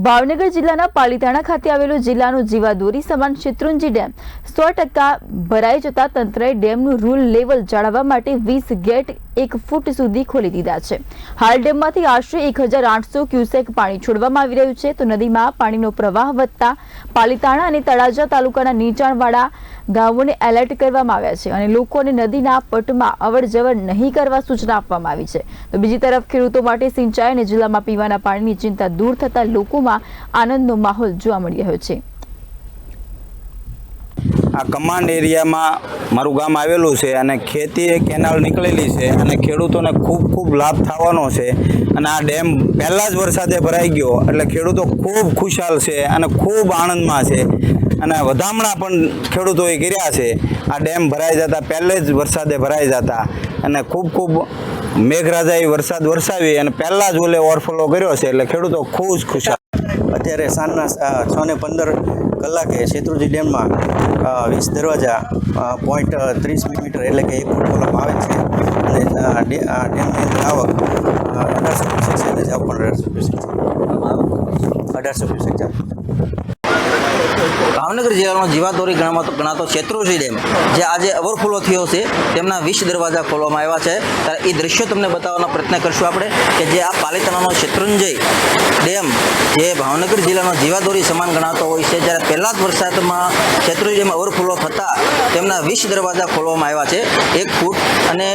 ભાવનગર જિલ્લાના પાલિતાણા ખાતે આવેલો જિલ્લાનો જીવાદોરી સમાન શેત્રુંજી ડેમ 100% ભરાઈ જતા તંત્રએ ડેમનું રૂલ લેવલ જાળવવા માટે 20 ગેટ 1 ફૂટ સુધી ખોલી દીધા છે। હાલ ડેમમાંથી આશરે 1800 ક્યુસેક પાણી છોડવામાં આવી રહ્યું છે, તો નદીમાં પાણીનો પ્રવાહ વધતા પાલિતાણા અને તળાજા તાલુકાના નીચાણવાળા ગામોને એલર્ટ કરવામાં આવ્યા છે અને લોકોને નદીના પટમાં અવરજવર નહીં કરવા સૂચના આપવામાં આવી છે। તો બીજી તરફ ખેડૂતો માટે સિંચાઈ અને જિલ્લામાં પીવાના પાણીની ચિંતા દૂર થતા લોકોમાં આનંદનો માહોલ જોવા મળી રહ્યો છે। આ કમાન્ડ એરિયામાં મારું ગામ આવેલું છે અને ખેતી કેનાલ નીકળેલી છે અને ખેડૂતોને ખૂબ લાભ થવાનો છે અને આ ડેમ પહેલા જ વરસાદે ભરાઈ ગયો એટલે ખેડૂતો ખૂબ ખુશાલ છે અને ખૂબ આનંદમાં છે અને વધામણા પણ ખેડૂતોએ કર્યા છે। આ ડેમ ભરાઈ જતા પહેલે જ વરસાદે ભરાઈ જતા અને ખૂબ મેઘરાજાએ વરસાદ વરસાવી અને પહેલા જ ઓલે ઓવરફ્લો કર્યો છે એટલે ખેડૂતો ખુશાલ। અત્યારે સાંજના 6:15 કલાકે શેત્રુંજી ડેમમાં 20 દરવાજા 0.30 મીટર એટલે કે 1 ફૂટ ખોલવામાં આવે છે અને આ ડેમની આવક 1800 ક્યુસેક છે અને જાવ પણ 1800 ક્યુસેક છે। ભાવનગર જિલ્લાનો જીવાદોરી ગણાતો શેત્રુંજી ડેમ જે આજે ઓવરફ્લો થયો છે તેમના 20 દરવાજા ખોલવામાં આવ્યા છે। ત્યારે એ દ્રશ્યો તમને બતાવવાનો પ્રયત્ન કરશું આપણે કે જે આ પાલિતાણાનો શેત્રુંજી ડેમ જે ભાવનગર જિલ્લાનો જીવાદોરી સમાન ગણાતો હોય છે, જ્યારે પહેલા જ વરસાદમાં શેત્રુંજી ડેમ ઓવરફ્લો થતાં તેમના 20 દરવાજા ખોલવામાં આવ્યા છે 1 ફૂટ અને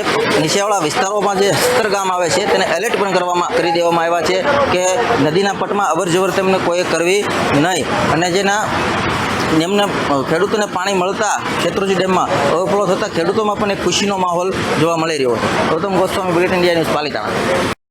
નીચેવાળા વિસ્તારોમાં જે 70 ગામ આવે છે તેને એલર્ટ પણ કરી દેવામાં આવ્યા છે કે નદીના પટમાં અવરજવર તેમને કોઈ કરવી નહીં અને જેના એમને ખેડૂતોને પાણી મળતા શેત્રુંજી ડેમમાં ઓવરફ્લો થતાં ખેડૂતોમાં પણ એક ખુશીનો માહોલ જોવા મળી રહ્યો છે। Gautam Goswami, bulletin India news, Palitana.